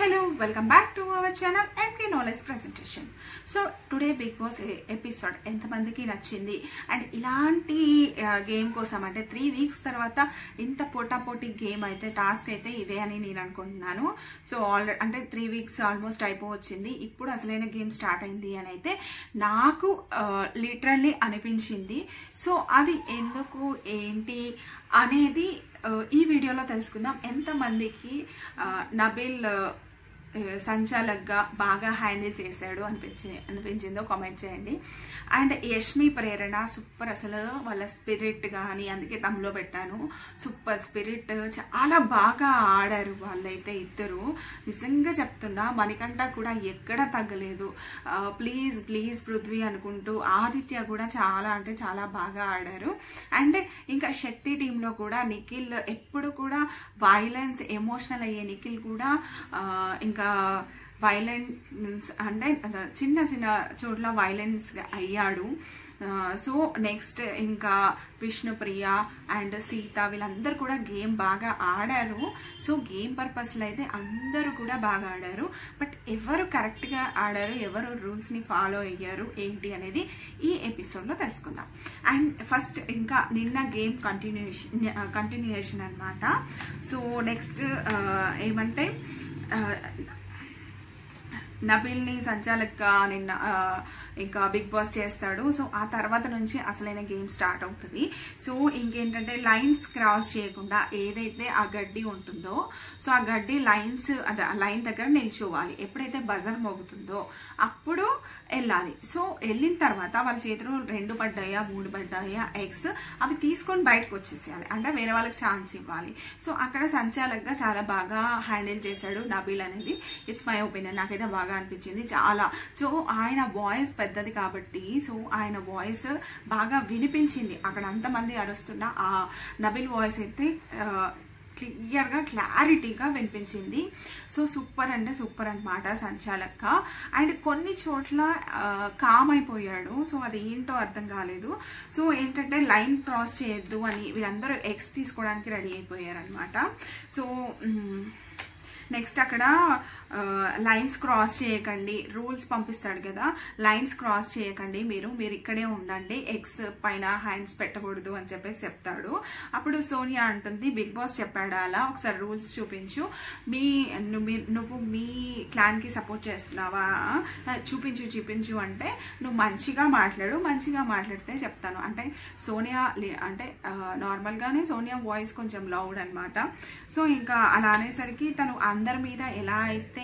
hello, welcome back to our channel MK Knowledge Presentation. So today Big Boss episode ఎంతమందికి నచ్చింది and ఇలాంటి game కోసం అంటే 3 weeks తర్వాత ఇంత పోటాపోటీ గేమ్ అయితే టాస్క్ అయితే ఇదే అని నేను అనుకుంటున్నాను. సో ఆల్రెడీ అంటే 3 వీక్స్ ఆల్మోస్ట్ అయిపోవచ్చింది, ఇప్పుడు అసలైన గేమ్ స్టార్ట్ అయింది అని అయితే నాకు లిటరల్లీ అనిపించింది. సో అది ఎందుకు ఏంటి అనేది ఈ వీడియోలో తెలుసుకుందాం. ఎంతమందికి నబిల్ సంచాలక్గా బాగా హ్యాండిల్ చేశాడు అనిపించిందో కామెంట్ చేయండి. అండ్ యష్మి ప్రేరణ సూపర్, అసలు వాళ్ళ స్పిరిట్ కానీ అందుకే తమ్ములో పెట్టాను. సూపర్ స్పిరిట్, చాలా బాగా ఆడారు వాళ్ళైతే ఇద్దరు. నిజంగా చెప్తున్నా, మణికంఠ కూడా ఎక్కడ తగ్గలేదు. ప్లీజ్ ప్లీజ్ పృథ్వీ అనుకుంటూ ఆదిత్య కూడా చాలా అంటే చాలా బాగా ఆడారు. అండ్ ఇంకా శక్తి టీంలో కూడా నిఖిల్ ఎప్పుడు కూడా వైలెన్స్ ఎమోషనల్ అయ్యే నిఖిల్ కూడా ఇంకా వైలెన్స్ అంటే చిన్న చిన్న చోట్ల వైలెన్స్ అయ్యాడు. సో నెక్స్ట్ ఇంకా విష్ణుప్రియ అండ్ సీత వీళ్ళందరూ కూడా గేమ్ బాగా ఆడారు. సో గేమ్ పర్పస్లో అయితే అందరూ కూడా బాగా ఆడారు. బట్ ఎవరు కరెక్ట్గా ఆడారు, ఎవరు రూల్స్ని ఫాలో అయ్యారు ఏంటి అనేది ఈ ఎపిసోడ్లో తెలుసుకుందాం. అండ్ ఫస్ట్ ఇంకా నిన్న గేమ్ కంటిన్యూయేషన్ అనమాట. సో నెక్స్ట్ ఏమంటే నబిల్ని సంచాలక్గా నిన్న ఇంకా బిగ్ బాస్ చేస్తాడు. సో ఆ తర్వాత నుంచి అసలైన గేమ్ స్టార్ట్ అవుతుంది. సో ఇంకేంటంటే లైన్స్ క్రాస్ చేయకుండా ఏదైతే ఆ గడ్డి ఉంటుందో సో ఆ గడ్డి లైన్ దగ్గర నిల్చోవాలి. ఎప్పుడైతే బజర్ మోగుతుందో అప్పుడు వెళ్ళాలి. సో వెళ్ళిన తర్వాత వాళ్ళ చేతిలో 2 పడ్డాయా 3 పడ్డాయా ఎగ్స్ అవి తీసుకొని బయటకు వచ్చేసేయాలి, అంటే వేరే వాళ్ళకి ఛాన్స్ ఇవ్వాలి. సో అక్కడ సంచాలక్గా చాలా బాగా హ్యాండిల్ చేశాడు నబిల్ అనేది. ఇట్స్ మై ఒపీనియన్, నాకైతే బాగా అనిపించింది చాలా. సో ఆయన వాయిస్ పెద్దది కాబట్టి సో ఆయన వాయిస్ బాగా వినిపించింది. అక్కడ అంతమంది అరుస్తున్న ఆ నబిల్ వాయిస్ అయితే క్లియర్గా క్లారిటీగా వినిపించింది. సో సూపర్ అంటే సూపర్ అనమాట సంచాలక్క. అండ్ కొన్ని చోట్ల కామ్ అయిపోయాడు. సో అది ఏంటో అర్థం కాలేదు. సో ఏంటంటే లైన్ క్రాస్ చేయొద్దు అని వీళ్ళందరూ ఎగ్స్ తీసుకోవడానికి రెడీ అయిపోయారనమాట. సో నెక్స్ట్ అక్కడ లైన్స్ క్రాస్ చేయకండి, రూల్స్ పంపిస్తాడు కదా, లైన్స్ క్రాస్ చేయకండి, మీరు ఇక్కడే ఉండండి, ఎగ్స్ పైన హ్యాండ్స్ పెట్టకూడదు అని చెప్పేసి చెప్తాడు. అప్పుడు సోనియా అంటుంది, బిగ్ బాస్ చెప్పాడు అలా, ఒకసారి రూల్స్ చూపించు, నువ్వు మీ క్లాన్కి సపోర్ట్ చేస్తున్నావా, చూపించు అంటే నువ్వు మంచిగా మాట్లాడితే చెప్తాను అంటే. సోనియా అంటే నార్మల్గానే సోనియా వాయిస్ కొంచెం లౌడ్ అనమాట. సో ఇంకా అలా అనేసరికి తను అందరి మీద ఎలా అయితే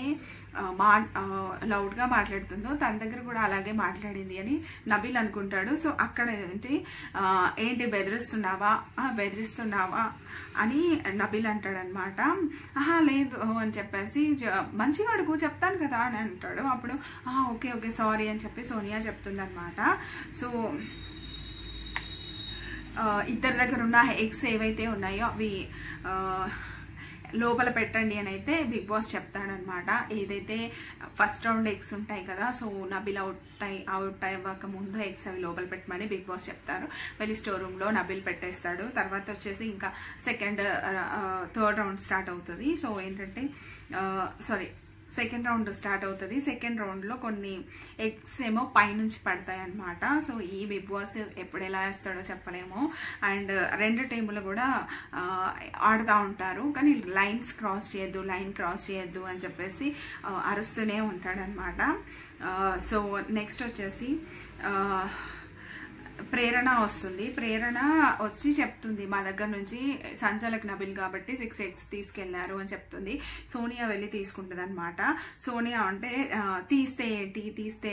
లౌడ్గా మాట్లాడుతుందో తన దగ్గర కూడా అలాగే మాట్లాడింది అని నబిల్ అనుకుంటాడు. సో అక్కడ ఏంటి బెదిరిస్తున్నావా అని నబిల్ అంటాడనమాట. లేదు అని చెప్పేసి మంచిగా అడుగు చెప్తాను కదా అని అంటాడు. అప్పుడు ఓకే సారీ అని చెప్పి సోనియా చెప్తుందనమాట. సో ఇద్దరి దగ్గర ఉన్న ఎగ్స్ ఏవైతే ఉన్నాయో అవి లోపల పెట్టండి అని అయితే బిగ్ బాస్ చెప్తాడనమాట. ఏదైతే ఫస్ట్ రౌండ్ ఎగ్స్ ఉంటాయి కదా, సో నబిల్ అవుట్ అవ్వక ముందు ఎగ్స్ అవి లోపల పెట్టమని బిగ్ బాస్ చెప్తారు. వెళ్ళి స్టోర్ రూమ్లో నబిల్ పెట్టేస్తాడు. తర్వాత వచ్చేసి ఇంకా థర్డ్ రౌండ్ స్టార్ట్ అవుతుంది. సో ఏంటంటే సెకండ్ రౌండ్ స్టార్ట్ అవుతుంది. సెకండ్ రౌండ్లో కొన్ని ఎగ్స్ ఏమో పైనుంచి పడతాయి అనమాట. సో ఈ బిగ్ బాస్ ఎప్పుడు ఎలా వేస్తాడో చెప్పలేము. అండ్ 2 టీములు కూడా ఆడుతూ ఉంటారు, కానీ లైన్ క్రాస్ చేయొద్దు అని చెప్పేసి అరుస్తూనే ఉంటాడనమాట. సో నెక్స్ట్ వచ్చేసి ప్రేరణ వస్తుంది. ప్రేరణ వచ్చి చెప్తుంది, మా దగ్గర నుంచి సంచాలక్ నబిల్ కాబట్టి 6 ఎగ్స్ తీసుకెళ్లారు అని చెప్తుంది. సోనియా వెళ్ళి తీసుకుంటుంది అనమాట. సోనియా అంటే తీస్తే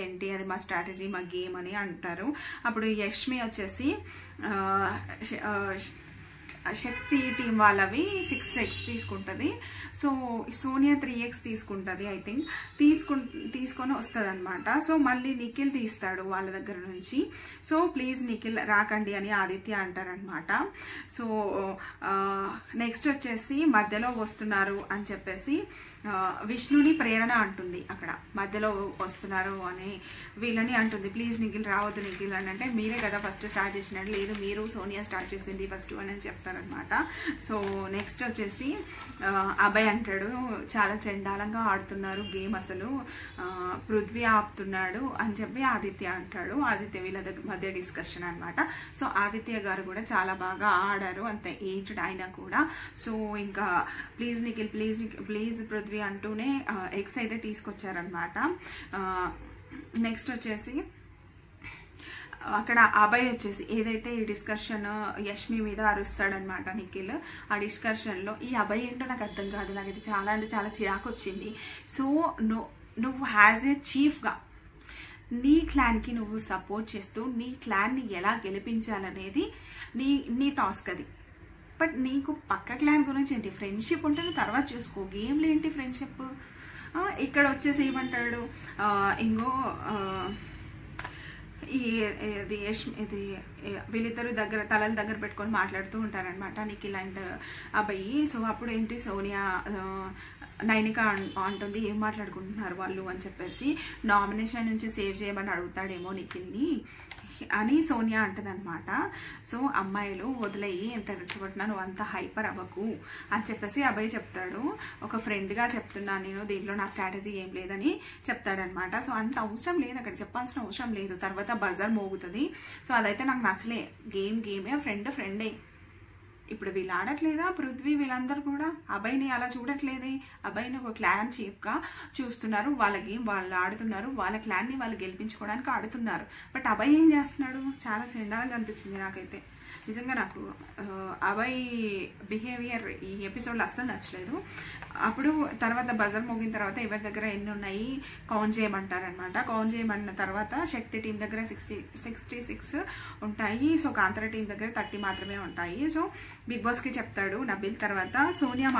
ఏంటి అది మా స్ట్రాటజీ, మా గేమ్ అని అంటారు. అప్పుడు యష్మి వచ్చేసి శక్తి టీం వాళ్ళవి 6 ఎగ్స్ తీసుకుంటుంది. సో సోనియా 3 ఎగ్స్ తీసుకుంటుంది ఐ థింక్. తీసుకొని వస్తుంది అనమాట. సో మళ్ళీ నిఖిల్ తీస్తాడు వాళ్ళ దగ్గర నుంచి. సో ప్లీజ్ నిఖిల్ రాకండి అని ఆదిత్య అంటారనమాట. సో నెక్స్ట్ వచ్చేసి మధ్యలో వస్తున్నారు అని చెప్పేసి విష్ణుని ప్రేరణ అంటుంది. అక్కడ మధ్యలో వస్తున్నారు అని వీళ్ళని అంటుంది, ప్లీజ్ నిఖిల్ రావద్దు నిఖిల్ అని అంటే, మీరే కదా ఫస్ట్ స్టార్ట్ చేసినట్టు, లేదు మీరు సోనియా స్టార్ట్ చేసింది ఫస్ట్ అని చెప్తారు చేసుకుంటారనమాట. సో నెక్స్ట్ వచ్చేసి అభయ్ అంటాడు చాలా చండాలంగా ఆడుతున్నారు గేమ్, అసలు పృథ్వీ ఆపుతున్నాడు అని చెప్పి ఆదిత్య అంటాడు. ఆదిత్య వీళ్ళ మధ్య డిస్కషన్ అనమాట. సో ఆదిత్య గారు కూడా చాలా బాగా ఆడారు, అంత ఏజ్డ్ అయినా కూడా. సో ఇంకా ప్లీజ్ నిఖిల్ ప్లీజ్ పృథ్వీ అంటూనే ఎగ్స్ అయితే తీసుకొచ్చారనమాట. నెక్స్ట్ వచ్చేసి అక్కడ అభయ్ వచ్చేసి ఏదైతే ఈ డిస్కషన్ యష్మి మీద అరుస్తాడనమాట నిఖిల్. ఆ డిస్కషన్లో ఈ అభయ్ ఏంటో నాకు అర్థం కాదు, నాకు ఇది చాలా అంటే చాలా చిరాకు వచ్చింది. సో నువ్వు యాజ్ ఏ చీఫ్గా నీ క్లాన్కి నువ్వు సపోర్ట్ చేస్తూ నీ క్లాన్ని ఎలా గెలిపించాలనేది నీ టాస్క్ అది. బట్ నీకు పక్క క్లాన్ గురించి ఏంటి, ఫ్రెండ్షిప్ ఉంటుంది తర్వాత చూసుకో, గేమ్లో ఏంటి ఫ్రెండ్షిప్. ఇక్కడ వచ్చేసి ఏమంటాడు ఇంకో ఇది వీళ్ళిద్దరు తలల దగ్గర పెట్టుకొని మాట్లాడుతూ ఉంటారనమాట నిఖిల్ అండ్ అభయ్. సో అప్పుడు ఏంటి సోనియా నైనిక అంటుంది ఏం మాట్లాడుకుంటున్నారు వాళ్ళు అని చెప్పేసి, నామినేషన్ నుంచి సేవ్ చేయమని అడుగుతాడేమో నిఖిల్ని అని సోనియా అంటదనమాట. సో అమ్మాయిలు వదిలేయి, ఎంత రెచ్చగొట్టినా నువ్వు అంత హైపర్ అవ్వకు అని చెప్పేసి అభయ్ చెప్తాడు. ఒక ఫ్రెండ్గా చెప్తున్నాను నేను, దీంట్లో నా స్ట్రాటజీ ఏం లేదని చెప్తాడనమాట. సో అంత అవసరం లేదు, అక్కడ చెప్పాల్సిన అవసరం లేదు. తర్వాత బజర్ మోగుతుంది. సో అదైతే నాకు నచ్చలే. గేమే, ఫ్రెండే. ఇప్పుడు వీళ్ళు ఆడట్లేదా పృథ్వీ వీళ్ళందరూ కూడా అభయ్ని అలా చూడట్లేదే. అభయ్ని ఒక క్లాన్ చీఫ్గా చూస్తున్నారు, వాళ్ళ గేమ్ వాళ్ళు ఆడుతున్నారు, వాళ్ళ క్లాన్ని వాళ్ళు గెలిపించుకోవడానికి ఆడుతున్నారు. బట్ అభయ్ ఏం చేస్తున్నాడు, చాలా సెండాగా అనిపించింది నాకైతే. నిజంగా నాకు అభయ్ బిహేవియర్ ఈ ఎపిసోడ్లో అస్సలు నచ్చలేదు. అప్పుడు తర్వాత బజర్ మోగిన తర్వాత ఎవరి దగ్గర ఎన్ని ఉన్నాయి కౌంట్ చేయమంటారనమాట. కౌంట్ చేయమన్న తర్వాత శక్తి టీం దగ్గర 66 ఉంటాయి. సో కాంతర టీం దగ్గర 30 మాత్రమే ఉంటాయి. సో బిగ్ బాస్కి చెప్తాడు నబిల్. తర్వాత సోనియా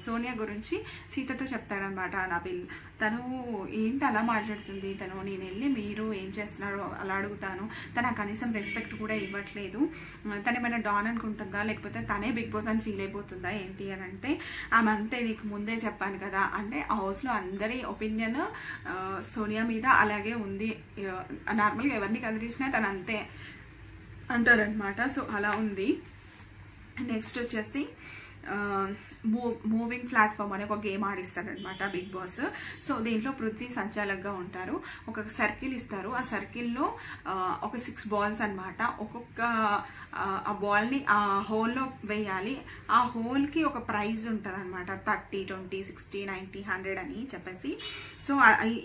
సోనియా గురించి సీతతో చెప్తాడనమాట నబిల్. తను ఏంటి అలా మాట్లాడుతుంది, నేను వెళ్ళి మీరు ఏం చేస్తున్నారో అలా అడుగుతాను, తన కనీసం రెస్పెక్ట్ కూడా ఇవ్వట్లేదు, తను ఏమైనా డాన్ అనుకుంటుందా లేకపోతే తనే బిగ్ బాస్ అని ఫీల్ అయిపోతుందా ఏంటి అని అంటే, ఆమె అంతే నీకు ముందే చెప్పాను కదా అంటే, హౌస్లో అందరి ఒపీనియన్ సోనియా మీద అలాగే ఉంది, నార్మల్గా ఎవరిని కదిలించినా తను అంతే అంటారనమాట. సో అలా ఉంది. నెక్స్ట్ వచ్చేసి మూవింగ్ ప్లాట్ఫామ్ అనే ఒక గేమ్ ఆడిస్తారనమాట బిగ్ బాస్. సో దీంట్లో పృథ్వీ సంచాలకుగా ఉంటారు. ఒక సర్కిల్ ఇస్తారు, ఆ సర్కిల్లో ఒక 6 బాల్స్ అనమాట. ఒక్కొక్క ఆ బాల్ని ఆ హోల్లో వేయాలి. ఆ హోల్కి ఒక ప్రైజ్ ఉంటుంది అనమాట, 30, 20, 60, 90, 100 అని చెప్పేసి. సో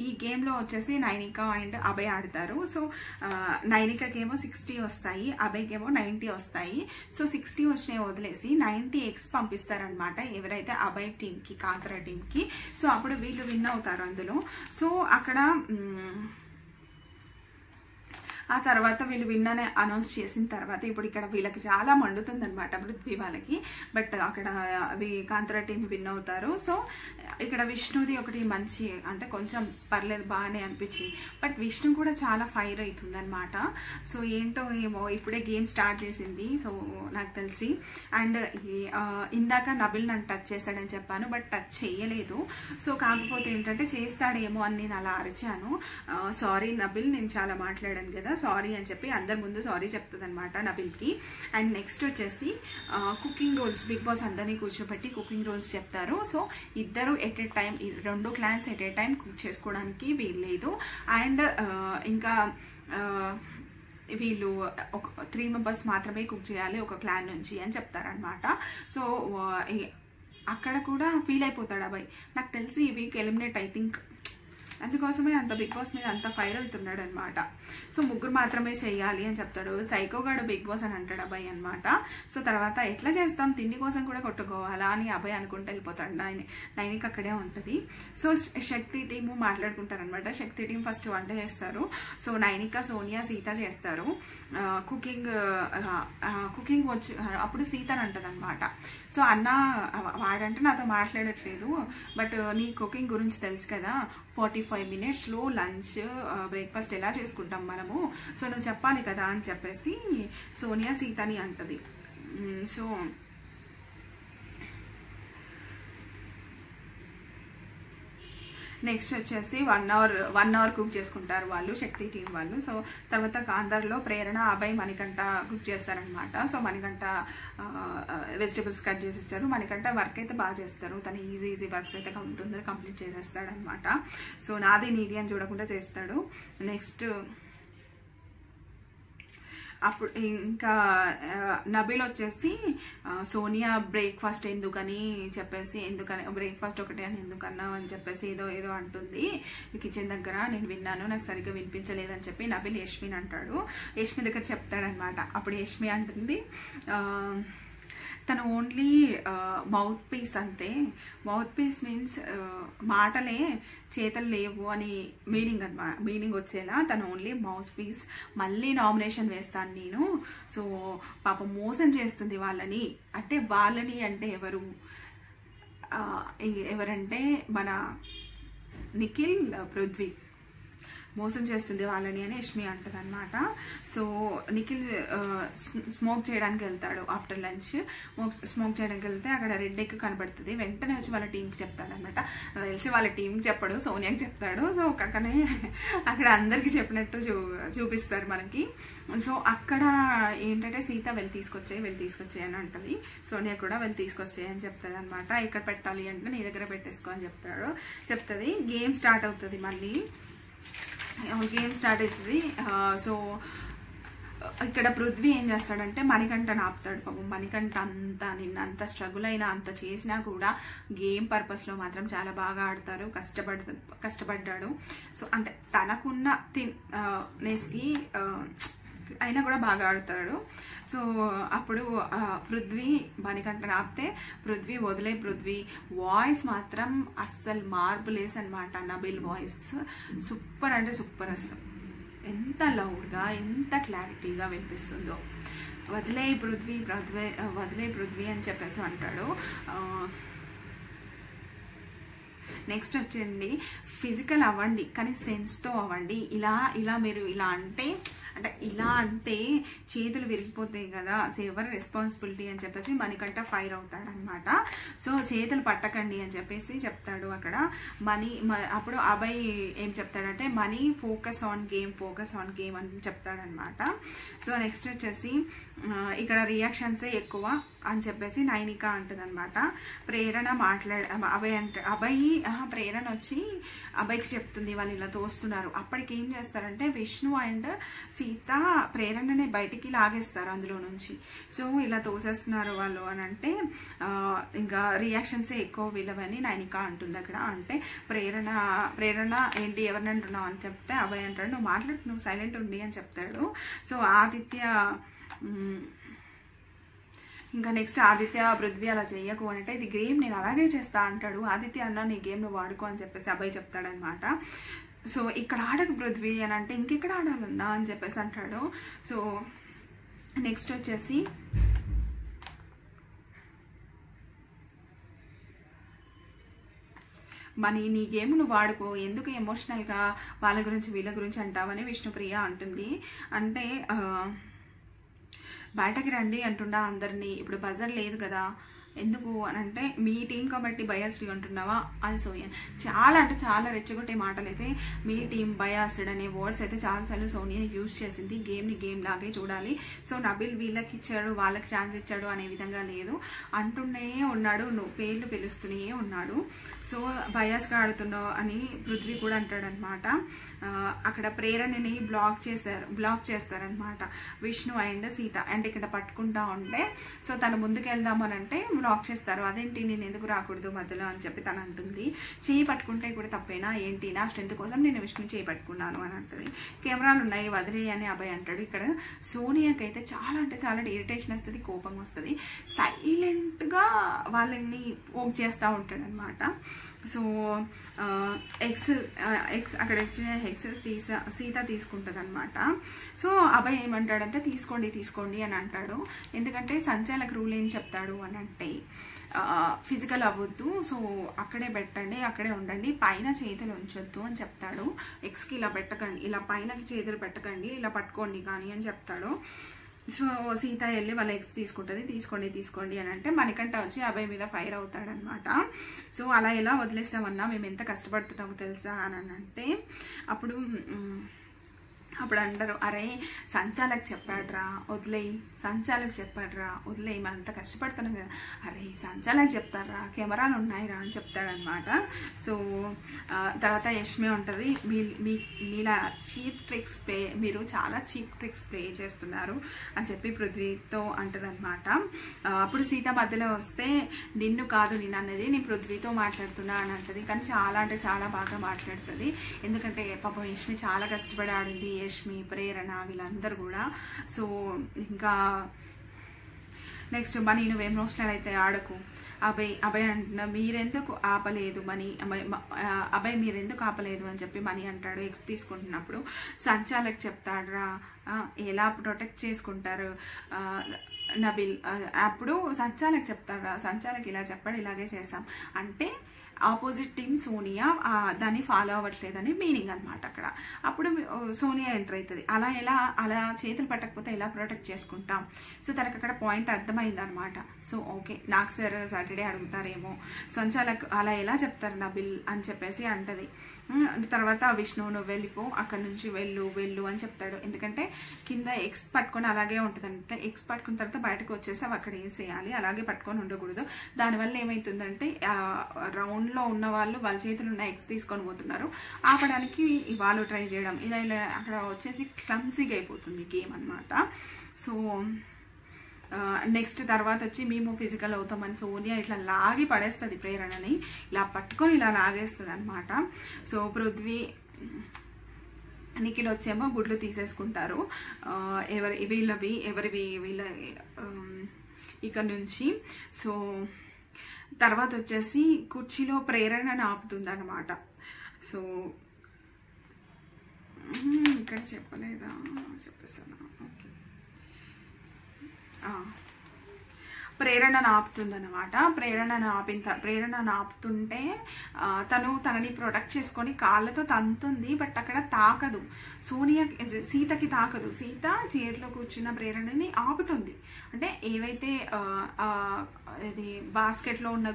ఈ గేమ్లో వచ్చేసి నైనిక అండ్ అభయ్ ఆడతారు. సో నైనికకేమో 60 వస్తాయి, అభయ్కేమో 90 వస్తాయి. సో 60 వచ్చినాయి వదిలేసి 90 ఎగ్స్ పంపిస్తారనమాట ఎవరైతే అభయ్ టీంకి, కాంతర టీంకి. సో అప్పుడు వీళ్ళు విన్ అవుతారు అందులో. సో అక్కడ ఆ తర్వాత వీళ్ళు విన్ అని అనౌన్స్ చేసిన తర్వాత ఇప్పుడు ఇక్కడ వీళ్ళకి చాలా మండుతుంది అనమాట పృథ్వీ వాళ్ళకి. బట్ అక్కడ కాంతర టీం విన్ అవుతారు. సో ఇక్కడ విష్ణుది ఒకటి మంచి అంటే కొంచెం పర్లేదు బాగానే అనిపించింది. బట్ విష్ణు కూడా చాలా ఫైర్ అవుతుంది అనమాట. సో ఏంటో ఏమో ఇప్పుడే గేమ్ స్టార్ట్ చేసింది సో నాకు తెలిసి. అండ్ ఇందాక నబిల్ నన్ను టచ్ చేశాడని చెప్పాను, బట్ టచ్ చేయలేదు. సో కాకపోతే ఏంటంటే చేస్తాడేమో అని నేను అలా అరిచాను. సారీ నబిల్, నేను చాలా మాట్లాడాను కదా, సారీ అని చెప్పి అందరి ముందు సారీ చెప్తుంది అనమాట నబిల్కి. అండ్ నెక్స్ట్ వచ్చేసి కుకింగ్ రోల్స్, బిగ్ బాస్ అందరినీ కూర్చోబెట్టి కుకింగ్ రోల్స్ చెప్తారు. సో ఇద్దరు at a time, 2 clans at a time cook చేసుకోవడానికి వీల్లేదు. అండ్ ఇంకా వీళ్ళు ఒక 3 మెంబర్స్ మాత్రమే కుక్ చేయాలి ఒక క్లాన్ నుంచి అని చెప్తారనమాట. సో అక్కడ కూడా ఫీల్ అయిపోతాడు అబ్బాయి. నాకు తెలిసి ఈ వీక్ ఎలిమినేట్ ఐ థింక్, అందుకోసమే అంత బిగ్ బాస్ మీద అంత ఫైర్ అవుతున్నాడు అనమాట. సో 3 మాత్రమే చెయ్యాలి అని చెప్తాడు. సైకోగాడు బిగ్ బాస్ అని అంటాడు అబ్బాయి అనమాట. సో తర్వాత ఎట్లా చేస్తాం, తిండి కోసం కూడా కొట్టుకోవాలా అని అబ్బాయి అనుకుంటూ వెళ్ళిపోతాడు. నైనిక అక్కడే ఉంటుంది. సో శక్తి టీము మాట్లాడుకుంటారనమాట. శక్తి టీం ఫస్ట్ వంట చేస్తారు. సో నైనిక, సోనియా, సీత చేస్తారు. కుకింగ్ వచ్చి అప్పుడు సీత అని అంటది అనమాట. సో అన్న వాడంటే నాతో మాట్లాడట్లేదు, బట్ నీ కుకింగ్ గురించి తెలుసు కదా, 45 minutesలో లంచ్ బ్రేక్ఫాస్ట్ ఎలా చేసుకుంటాం మనము, సో నువ్వు చెప్పాలి కదా అని చెప్పేసి సోనియా సీతని అంటది. సో నెక్స్ట్ వచ్చేసి 1 అవర్ కుక్ చేసుకుంటారు వాళ్ళు, శక్తి టీం వాళ్ళు. సో తర్వాత కాంతార్లో ప్రేరణ, అభయ్, మణికంఠ కుక్ చేస్తారనమాట. సో మణికంఠ వెజిటబుల్స్ కట్ చేసేస్తారు. మణికంఠ వర్క్ అయితే బాగా చేస్తారు, తను ఈజీ వర్క్స్ అయితే తొందరగా కంప్లీట్ చేసేస్తాడనమాట. సో నాది నీది అని చూడకుండా చేస్తాడు. నెక్స్ట్ అప్పుడు ఇంకా నబీల్ వచ్చేసి సోనియా బ్రేక్ఫాస్ట్ ఎందుకని చెప్పేసి, బ్రేక్ఫాస్ట్ ఒకటే అని ఎందుకన్నావు అని చెప్పేసి ఏదో అంటుంది కిచెన్ దగ్గర, నేను విన్నాను, నాకు సరిగ్గా వినిపించలేదని చెప్పి నబీల్ యష్మిని అంటాడు. యష్మి దగ్గర చెప్తాడనమాట. అప్పుడు యష్మి అంటుంది తను ఓన్లీ మౌత్ పీస్ అంతే. మౌత్ పీస్ మీన్స్ మాటలే, చేతలు లేవు అని మీనింగ్ వచ్చేలా తను ఓన్లీ మౌత్ పీస్. మళ్ళీ నామినేషన్ వేస్తాను నేను. సో పాపం మోసం చేస్తుంది వాళ్ళని. అంటే వాళ్ళని అంటే ఎవరంటే మన నిఖిల్, పృథ్వీ మోసం చేస్తుంది వాళ్ళని అని యష్మి అంటది అనమాట. సో నిఖిల్ స్మోక్ చేయడానికి వెళ్తాడు ఆఫ్టర్ లంచ్. స్మోక్ చేయడానికి వెళ్తే అక్కడ రెడ్ ఎగ్ కనబడుతుంది. వెంటనే వచ్చి వాళ్ళ టీంకి చెప్తాడనమాట. తెలిసి వాళ్ళ టీంకి చెప్పడు, సోనియాకి చెప్తాడు. సో అక్కడనే అక్కడ అందరికి చెప్పినట్టు చూపిస్తారు మనకి. సో అక్కడ ఏంటంటే సీత వెళ్ళి తీసుకొచ్చాయి అని అంటది. సోనియా కూడా వెళ్ళి తీసుకొచ్చాయి అని చెప్తుంది అనమాట. ఇక్కడ పెట్టాలి అంటే నీ దగ్గర పెట్టేసుకో అని చెప్తుంది. గేమ్ స్టార్ట్ అవుతుంది. మళ్ళీ గేమ్ స్టార్ట్ అవుతుంది. సో ఇక్కడ పృథ్వీ ఏం చేస్తాడంటే మణికంఠను ఆపుతాడు. పాపం మణికంఠ నిన్నంత స్ట్రగుల్ అయినా అంత చేసినా కూడా గేమ్ పర్పస్లో మాత్రం చాలా బాగా ఆడతారు, కష్టపడ్డాడు. సో అంటే తనకున్న నెస్కి అయినా కూడా బాగా ఆడతాడు. సో అప్పుడు పృథ్వీ మణికంఠను ఆపితే పృథ్వీ వాయిస్ మాత్రం అస్సలు మార్పులేస్ అనమాట. నబీల్ వాయిస్ సూపర్ అంటే సూపర్. అసలు ఎంత లౌడ్గా ఎంత క్లారిటీగా వినిపిస్తుందో. వదిలే పృథ్వీ అని చెప్పేసి అంటాడు. నెక్స్ట్ వచ్చేయండి, ఫిజికల్ అవ్వండి కానీ సెన్స్తో అవ్వండి. ఇలా మీరు ఇలా అంటే చేతులు విరిగిపోతాయి కదా, సో ఎవరి రెస్పాన్సిబిలిటీ అని చెప్పేసి మణికంఠ ఫైర్ అవుతాడనమాట. సో చేతులు పట్టకండి అని చెప్పేసి చెప్తాడు అక్కడ. అప్పుడు అభయ్ ఏం చెప్తాడంటే మనీ ఫోకస్ ఆన్ గేమ్ అని చెప్తాడనమాట. సో నెక్స్ట్ వచ్చేసి ఇక్కడ రియాక్షన్సే ఎక్కువ అని చెప్పేసి నైనిక అంటదనమాట. ప్రేరణ ప్రేరణ వచ్చి అభయ్కి చెప్తుంది వాళ్ళు ఇలా తోస్తున్నారు. అప్పటికి ఏం చేస్తారంటే విష్ణు అండ్ సీత ప్రేరణని బయటికి లాగేస్తారు అందులో నుంచి. సో ఇలా తోసేస్తున్నారు వాళ్ళు అని అంటే ఇంకా రియాక్షన్సే ఎక్కువ వీళ్ళవని నైనిక అంటుంది అక్కడ. అంటే ప్రేరణ ఏంటి ఎవరిని అంటున్నావు అని చెప్తే అభయ్ అంటాడు నువ్వు మాట్లాడు, నువ్వు సైలెంట్ ఉండి అని చెప్తాడు. సో ఇంకా నెక్స్ట్ ఆదిత్య పృథ్వీ అలా చెయ్యకు అంటే ఇది గేమ్ నేను అలాగే చేస్తా అంటాడు. ఆదిత్య అన్న నీ గేమ్ నువ్వు వాడుకో అని చెప్పేసి అభయ్ చెప్తాడనమాట. సో ఇక్కడ ఆడకు పృథ్వీ అని అంటే ఇంకెక్కడ ఆడాలన్నా అని చెప్పేసి అంటాడు. సో నెక్స్ట్ వచ్చేసి నీ గేమ్ నువ్వు వాడుకో, ఎందుకు ఎమోషనల్గా వాళ్ళ గురించి వీళ్ళ గురించి అంటావని విష్ణుప్రియ అంటుంది. అంటే బయటకి రండి అంటున్నా అందరినీ, ఇప్పుడు బజర్ లేదు కదా ఎందుకు అని అంటే మీ టీం కాబట్టి బయాస్డ్ అంటున్నావా అని సోనియా చాలా అంటే చాలా రెచ్చగొట్టే మాటలు అయితే మీ టీం బయాస్డ్ అనే వర్డ్స్ అయితే చాలాసార్లు సోనియా యూజ్ చేసింది. గేమ్ని గేమ్ లాగే చూడాలి. సో నబీల్ వీళ్ళకి ఇచ్చాడు వాళ్ళకి ఛాన్స్ ఇచ్చాడు అనే విధంగా లేదు, అంటూనే ఉన్నాడు, నువ్వు పేర్లు పిలుస్తూనే ఉన్నాడు. సో బయాస్గా ఆడుతున్నావు అని పృథ్వీ కూడా అంటాడనమాట. అక్కడ ప్రేరణని బ్లాక్ చేస్తారనమాట విష్ణు అండ్ సీత. అండ్ ఇక్కడ పట్టుకుంటా ఉంటే సో తను ముందుకు వెళ్దామని అంటే బ్లాక్ చేస్తారు. అదేంటి నేను ఎందుకు రాకూడదు మధ్యలో అని చెప్పి తను అంటుంది. చేయి పట్టుకుంటే కూడా తప్పేనా ఏంటి, నా స్ట్రెంత్ కోసం నేను విష్ణు చేయి పట్టుకున్నాను అని అంటుంది. కెమెరాలు ఉన్నాయి వదిలే అని అభయ్ అంటాడు. ఇక్కడ సోనియాకి అయితే చాలా అంటే చాలా ఇరిటేషన్ వస్తుంది, కోపం వస్తుంది. సైలెంట్గా వాళ్ళని పోక్ చేస్తూ ఉంటాడు అనమాట. సో ఎక్స్ అక్కడ సీత తీసుకుంటుంది అనమాట. సో అభయ్ ఏమంటాడంటే తీసుకోండి అని అంటాడు. ఎందుకంటే సంచాలక రూల్ ఏం చెప్తాడు అని అంటే ఫిజికల్ అవ్వద్దు, సో అక్కడే పెట్టండి, అక్కడే ఉండండి, పైన చేతులు ఉంచొద్దు అని చెప్తాడు. ఎక్స్కి ఇలా పెట్టకండి, ఇలా పైనకి చేతులు పెట్టకండి, ఇలా పట్టుకోండి కానీ అని చెప్తాడు. సో సీత వెళ్ళి వాళ్ళ ఎగ్స్ తీసుకోండి అని అంటే మణికంఠ వచ్చి అభయ్ మీద ఫైర్ అవుతాడనమాట. సో అలా ఎలా వదిలేస్తామన్నా, మేము ఎంత కష్టపడుతున్నామో తెలుసా అని అంటే అప్పుడు అంటారు, అరే సంచాలకు చెప్పాడ్రా వదిలేయి, మనంత కష్టపడుతున్నాం కదా, అరే సంచాలకు చెప్తారా, కెమెరాలు ఉన్నాయిరా అని చెప్తాడనమాట. సో తర్వాత యష్మి ఉంటుంది, మీలా మీరు చాలా చీప్ ట్రిక్స్ ప్లే చేస్తున్నారు అని చెప్పి పృథ్వీతో అంటదనమాట. అప్పుడు సీత మధ్యలో వస్తే, నిన్ను కాదు నేను అన్నది, నేను పృథ్వీతో మాట్లాడుతున్నా అని అంటది. కానీ చాలా అంటే చాలా బాగా మాట్లాడుతుంది. ఎందుకంటే పాపం యష్మి చాలా కష్టపడి ఆడింది, యష్మి, ప్రేరణ వీళ్ళందరూ కూడా. సో ఇంకా నెక్స్ట్ మనీ నువ్వేం రోస్టల్ అయితే ఆడకు, అభయ్ అంటున్నా మీరెందుకు ఆపలేదు అని చెప్పి మనీ అంటాడు. ఎగ్స్ తీసుకుంటున్నప్పుడు సంచాలకు చెప్తాడురా, ఎలా ప్రొటెక్ట్ చేసుకుంటారు నబిల్. అప్పుడు సంచాలకు చెప్తాడురా, సంచాలకు ఇలా చెప్పాడు, ఇలాగే చేసాం అంటే ఆపోజిట్ టీమ్ సోనియా దాన్ని ఫాలో అవ్వట్లేదని మీనింగ్ అనమాట అక్కడ. అప్పుడు సోనియా ఎంటర్ అవుతుంది. అలా చేతులు పట్టకపోతే ఎలా ప్రొటెక్ట్ చేసుకుంటాం. సో తనకు అక్కడ పాయింట్ అర్థమైంది అనమాట. సో ఓకే, నాకు సార్ సాటర్డే అడుగుతారేమో, సంచాలకు అలా ఎలా చెప్తారు నబిల్ అని చెప్పేసి అంటది. తర్వాత విష్ణు నువ్వు వెళ్ళిపో, అక్కడ నుంచి వెళ్ళు అని చెప్తాడు. ఎందుకంటే కింద ఎగ్స్ పట్టుకొని అలాగే ఉంటుంది అంటే, ఎగ్స్ పట్టుకున్న తర్వాత బయటకు వచ్చేసి అవి అక్కడ వేసేయాలి, అలాగే పట్టుకొని ఉండకూడదు. దానివల్ల ఏమవుతుందంటే రౌండ్లో ఉన్న వాళ్ళు వాళ్ళ చేతులు ఉన్న ఎగ్స్ తీసుకొని పోతున్నారు, ఆపడానికి వాళ్ళు ట్రై చేయడం, ఇలా అక్కడ వచ్చేసి క్లమ్సీగా అయిపోతుంది గేమ్ అనమాట. సో నెక్స్ట్ తర్వాత వచ్చి మేము ఫిజికల్ అవుతామని సోనియా ఇట్లా లాగి పడేస్తుంది ప్రేరణని, ఇలా పట్టుకొని ఇలా లాగేస్తుంది అనమాట. సో పృథ్వీ నిఖిల్ వచ్చేమో గుడ్లు తీసేసుకుంటారు, వీళ్ళ ఇక్కడ నుంచి. సో తర్వాత వచ్చేసి కుర్చీలో ప్రేరణను ఆపుతుంది అనమాట. సో ఇక్కడ చెప్పలేదా, చెప్పేసాను. ఓకే, ప్రేరణను ఆపుతుందన్నమాట. ప్రేరణను ఆపుతుంటే తనని ప్రొటెక్ట్ చేసుకొని కాళ్ళతో తంతుంది, బట్ అక్కడ తాకదు, సీతకి తాకదు. సీత చైర్లో కూర్చున్న ప్రేరణని ఆపుతుంది. అంటే ఏవైతే ఇది బాస్కెట్లో ఉన్న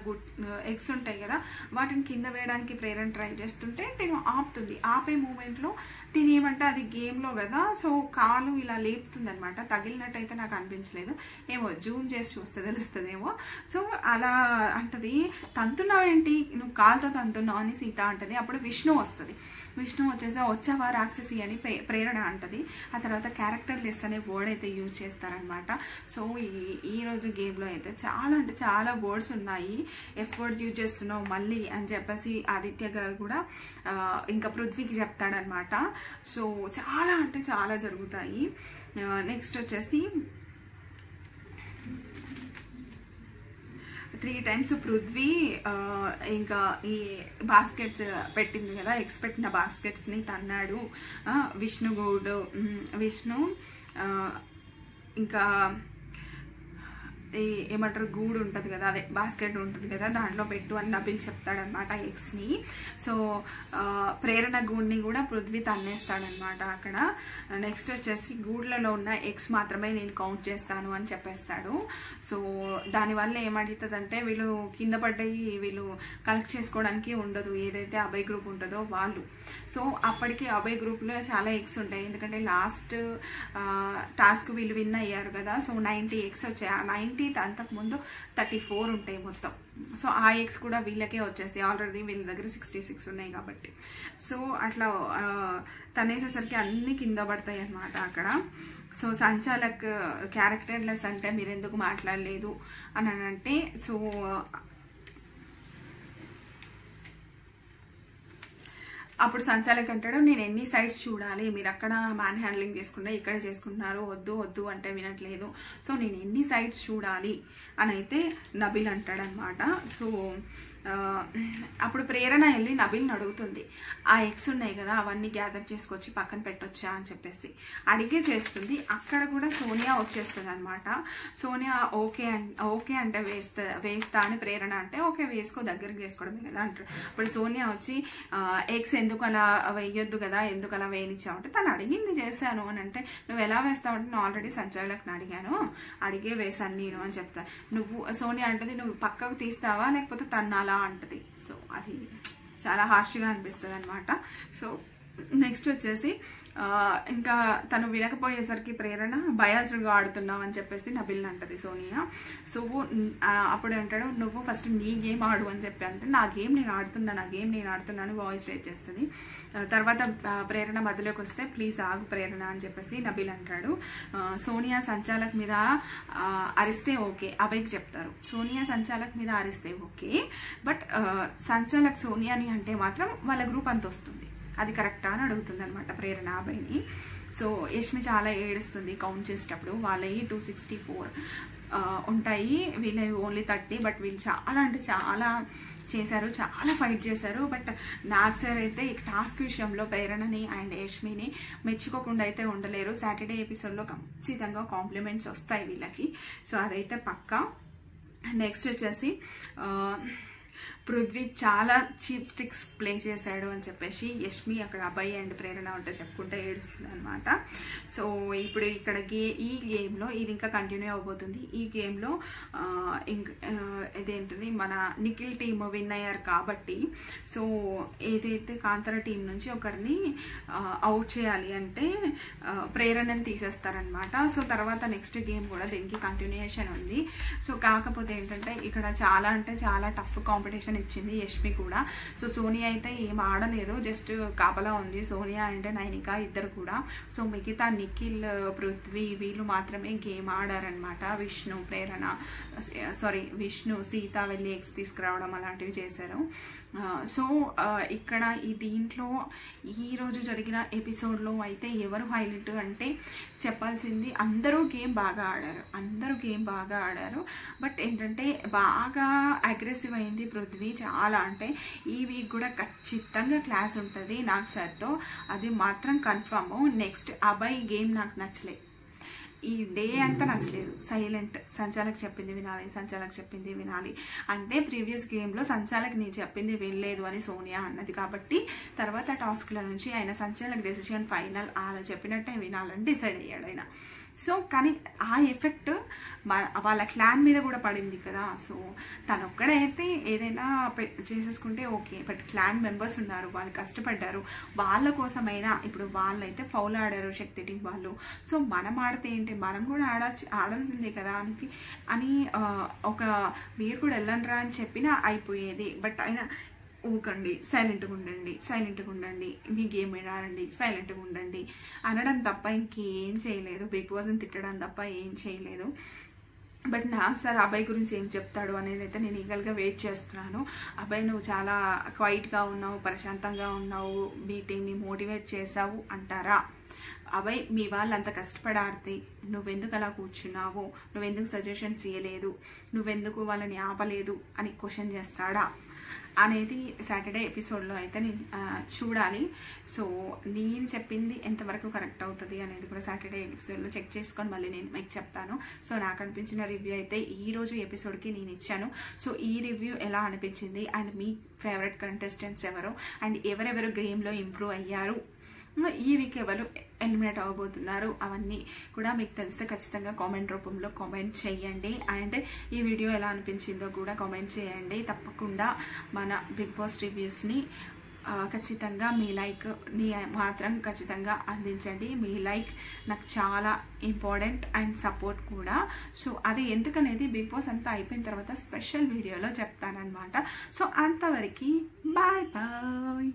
ఎగ్స్ ఉంటాయి కదా, వాటిని కింద వేయడానికి ప్రేరణ ట్రై చేస్తుంటే తిను ఆపుతుంది. ఆపే మూమెంట్లో తినేమంటే అది గేమ్లో కదా, సో కాలు ఇలా లేపుతుంది అనమాట. తగిలినట్టయితే నాకు అనిపించలేదు, ఏమో జూమ్ చేసి చూస్తే తెలుస్తుందేమో. సో అలా అంటది, తంతున్నావేంటి నువ్వు కాలుతో తంతున్నావు అని సీత అంటది. అప్పుడు విష్ణు వస్తుంది. విష్ణు వచ్చేసి వచ్చావా రాక్షసి అని ప్రేరణ అంటది. ఆ తర్వాత క్యారెక్టర్ లెస్ అనే వర్డ్ అయితే యూజ్ చేస్తారనమాట. సో ఈరోజు గేమ్లో అయితే చాలా అంటే చాలా వర్డ్స్ ఉన్నాయి. ఎఫ్ వర్డ్ యూజ్ చేస్తున్నావు మళ్ళీ అని చెప్పేసి ఆదిత్య గారు కూడా ఇంకా పృథ్వీకి చెప్తాడనమాట. సో చాలా అంటే చాలా జరుగుతాయి. నెక్స్ట్ వచ్చేసి 3 times పృథ్వీ ఇంకా ఈ బాస్కెట్స్ పెట్టింది కదా, ఎగ్స్ పెట్టిన బాస్కెట్స్ని తన్నాడు. విష్ణు ఇంకా ఏమంటారు గూడు ఉంటుంది కదా, అదే బాస్కెట్ ఉంటుంది కదా, దాంట్లో పెట్టు అని నబిల్ చెప్తాడనమాట ఎగ్స్ని. సో ప్రేరణ గూడ్ని కూడా పృథ్వీ తన్నేస్తాడనమాట అక్కడ. నెక్స్ట్ వచ్చేసి గూడ్లలో ఉన్న ఎగ్స్ మాత్రమే నేను కౌంట్ చేస్తాను అని చెప్పేస్తాడు. సో దానివల్ల ఏమడుగుతుందంటే వీళ్ళు కింద పడ్డాయి, వీళ్ళు కలెక్ట్ చేసుకోవడానికి ఉండదు, ఏదైతే అభయ్ గ్రూప్ ఉంటుందో వాళ్ళు. సో అప్పటికి అభయ్ గ్రూప్లో చాలా ఎగ్స్ ఉంటాయి, ఎందుకంటే లాస్ట్ టాస్క్ వీళ్ళు విన్ అయ్యారు కదా. సో 90 ఎగ్స్ వచ్చాయి. ఆ 90 అంతకుముందు 34 ఉంటాయి మొత్తం. సో ఆ ఎగ్స్ కూడా వీళ్ళకే వచ్చేస్తాయి, ఆల్రెడీ వీళ్ళ దగ్గర 66 ఉన్నాయి కాబట్టి. సో అట్లా తనేసేసరికి అన్ని కింద పడతాయి అన్నమాట అక్కడ. సో సంచాలక్ క్యారెక్టర్లెస్ అంటే మీరు ఎందుకు మాట్లాడలేదు అని అంటే, సో అప్పుడు సంచాలక్ అంటాడు నేను ఎన్ని సైడ్స్ చూడాలి, మీరు అక్కడ మ్యాన్ హ్యాండ్లింగ్ చేసుకుంటే ఇక్కడ చేసుకుంటున్నారు, వద్దు అంటే వినట్లేదు, సో నేను ఎన్ని సైడ్స్ చూడాలి అని అయితే నబిల్ అంటాడనమాట. సో అప్పుడు ప్రేరణ వెళ్ళి నబిల్ని అడుగుతుంది, ఆ ఎగ్స్ ఉన్నాయి కదా అవన్నీ గ్యాదర్ చేసుకొచ్చి పక్కన పెట్టొచ్చా అని చెప్పేసి అడిగే చేస్తుంది. అక్కడ కూడా సోనియా వచ్చేస్తుంది అనమాట. సోనియా ఓకే అంటే వేస్తా అని ప్రేరణ అంటే ఓకే వేసుకో, దగ్గరికి చేసుకోవడమే కదా అంటారు. ఇప్పుడు సోనియా వచ్చి ఎగ్స్ ఎందుకు అలా వేయొద్దు కదా, ఎందుకు అలా వేయనిచ్చావు అంటే తను అడిగింది చేశాను అని అంటే, నువ్వు ఎలా వేస్తావు అంటే నేను ఆల్రెడీ సంచాలకుని అడిగే వేసాను నేను అని చెప్తా. సోనియా అంటది నువ్వు పక్కకు తీస్తావా లేకపోతే తన్నాలా అంటది. సో అది చాలా హార్ష్గా అనిపిస్తుంది అనమాట. సో నెక్స్ట్ వచ్చేసి ఇంకా తను వినకపోయేసరికి ప్రేరణ బయాస్డ్గా ఆడుతున్నావు అని చెప్పేసి నబిల్ని అంటది సోనియా. సో అప్పుడు అంటాడు నువ్వు ఫస్ట్ నీ గేమ్ ఆడు అని చెప్పి అంటే నా గేమ్ నేను ఆడుతున్నాను వాయిస్ రేట్ చేస్తుంది. తర్వాత ప్రేరణ మధ్యలోకి వస్తే ప్లీజ్ ఆగు ప్రేరణ అని చెప్పేసి నబిల్ అంటాడు. సోనియా సంచాలక్ మీద అరిస్తే ఓకే, అభయ్కి చెప్తారు సోనియా సంచాలక్ మీద అరిస్తే ఓకే, బట్ సంచాలక్ సోనియాని అంటే మాత్రం వాళ్ళ గ్రూప్ అంత వస్తుంది, అది కరెక్టా అని అడుగుతుంది అనమాట ప్రేరణ అభయ్ని. సో యష్మి చాలా ఏడుస్తుంది కౌంట్ చేసేటప్పుడు. వాళ్ళవి 264 ఉంటాయి, వీళ్ళవి ఓన్లీ 30. బట్ వీళ్ళు చాలా అంటే చాలా చేశారు, చాలా ఫైట్ చేశారు. బట్ నాకు సార్ అయితే ఈ టాస్క్ విషయంలో ప్రేరణని అండ్ యష్మిని మెచ్చుకోకుండా అయితే ఉండలేరు. సాటర్డే ఎపిసోడ్లో ఖచ్చితంగా కాంప్లిమెంట్స్ వస్తాయి వీళ్ళకి, సో అదైతే పక్కా. నెక్స్ట్ వచ్చేసి పృథ్వీ చాలా చీప్ స్టిక్స్ ప్లే చేశాడు అని చెప్పేసి యష్మి అక్కడ అభయ్ అండ్ ప్రేరణ ఉంటే చెప్పుకుంటే ఏడుస్తుంది అనమాట. సో ఇప్పుడు ఇక్కడ ఈ గేమ్లో ఇది ఇంకా కంటిన్యూ అవబోతుంది. ఈ గేమ్లో ఇదేంటిది మన నిఖిల్ టీమ్ విన్ అయ్యారు కాబట్టి, సో ఏదైతే కాంతార టీం నుంచి ఒకరిని అవుట్ చేయాలి అంటే ప్రేరణని తీసేస్తారనమాట. సో తర్వాత నెక్స్ట్ గేమ్ కూడా దీనికి కంటిన్యూయేషన్ ఉంది. సో కాకపోతే ఏంటంటే ఇక్కడ చాలా అంటే చాలా టఫ్ కాంపిటీషన్ ఇచ్చింది యష్మి కూడా. సో సోనియా అయితే ఏం ఆడలేదు, జస్ట్ కాపలా ఉంది సోనియా అండ్ నైనిక ఇద్దరు కూడా. సో మిగతా నిఖిల్ పృథ్వీ వీళ్ళు మాత్రమే గేమ్ ఆడారనమాట. విష్ణు సీత వెళ్ళి ఎగ్స్ తీసుకురావడం అలాంటివి చేశారు. సో ఇక్కడ దీంట్లో ఈరోజు జరిగిన ఎపిసోడ్లో అయితే ఎవరు హైలైట్ అంటే చెప్పాల్సింది అందరూ గేమ్ బాగా ఆడారు. బట్ ఏంటంటే బాగా అగ్రెసివ్ అయింది పృథ్వీ చాలా. అంటే ఈ వీక్ కూడా ఖచ్చితంగా క్లాస్ ఉంటుంది నాకు సార్తో, అది మాత్రం కన్ఫర్మ్. నెక్స్ట్ అభయ్ గేమ్ నాకు నచ్చలేదు, ఈ డే అంతా నచ్చలేదు. సైలెంట్, సంచాలక్ చెప్పింది వినాలి అంటే ప్రీవియస్ గేమ్లో సంచాలక్ నేను చెప్పింది వినలేదు అని సోనియా అన్నది కాబట్టి తర్వాత టాస్క్ల నుంచి ఆయన సంచాలక్ డెసిషన్ ఫైనల్ ఆయన చెప్పినట్టే వినాలని డిసైడ్ అయ్యాడు ఆయన. సో కానీ ఆ ఎఫెక్ట్ వాళ్ళ క్లాన్ మీద కూడా పడింది కదా. సో తను ఒక్కడైతే ఏదైనా చేసేసుకుంటే ఓకే, బట్ క్లాన్ మెంబర్స్ ఉన్నారు, వాళ్ళు కష్టపడ్డారు, వాళ్ళ కోసమైనా ఇప్పుడు వాళ్ళైతే ఫౌల్ ఆడారు శక్తి టీం వాళ్ళు. సో మనం ఆడితే ఏంటి, మనం కూడా ఆడాల్సిందే కదా అని ఒక మీరు కూడా వెళ్ళండిరా అని చెప్పినా అయిపోయేది. బట్ అయినా ఊకండి, సైలెంట్గా ఉండండి, మీ గేమ్ ఆడండి, సైలెంట్గా ఉండండి అనడం తప్ప ఇంకేం చేయలేదు. బిగ్ బాస్ని తిట్టడం తప్ప ఏం చేయలేదు. బట్ నాకు సార్ అభయ్ గురించి ఏం చెప్తాడు అనేది అయితే నేను ఈగల్గా వెయిట్ చేస్తున్నాను. అభయ్ నువ్వు చాలా క్వైట్గా ఉన్నావు, ప్రశాంతంగా ఉన్నావు, మీ టీంని మోటివేట్ చేసావు అంటారా? అభయ్ మీ వాళ్ళు అంత కష్టపడి ఆడితే నువ్వెందుకు అలా కూర్చున్నావు, నువ్వెందుకు సజెషన్స్ ఇవ్వలేదు, నువ్వెందుకు వాళ్ళని ఆపలేదు అని క్వశ్చన్ చేస్తాడా అనేది సాటర్డే ఎపిసోడ్లో అయితే నేను చూడాలి. సో నేను చెప్పింది ఎంతవరకు కరెక్ట్ అవుతుంది అనేది కూడా సాటర్డే ఎపిసోడ్లో చెక్ చేసుకొని మళ్ళీ నేను మీకు చెప్తాను. సో నాకు అనిపించిన రివ్యూ అయితే ఈరోజు ఎపిసోడ్కి నేను ఇచ్చాను. సో ఈ రివ్యూ ఎలా అనిపించింది అండ్ మీ ఫేవరెట్ కంటెస్టెంట్స్ ఎవరు అండ్ ఎవరెవరు గేమ్లో ఇంప్రూవ్ అయ్యారు, ఈ వీక్ ఎవరు ఎలిమినేట్ అవ్వబోతున్నారు అవన్నీ కూడా మీకు తెలిస్తే ఖచ్చితంగా కామెంట్ రూపంలో కామెంట్ చేయండి. అండ్ ఈ వీడియో ఎలా అనిపించిందో కూడా కామెంట్ చేయండి. తప్పకుండా మన బిగ్ బాస్ రివ్యూస్ని ఖచ్చితంగా మీ లైక్ని మాత్రం ఖచ్చితంగా అందించండి. మీ లైక్ నాకు చాలా ఇంపార్టెంట్ అండ్ సపోర్ట్ కూడా. సో అది ఎందుకనేది బిగ్ బాస్ అంతా అయిపోయిన తర్వాత స్పెషల్ వీడియోలో చెప్తానన్నమాట. సో అంతవరకు బాయ్ బాయ్.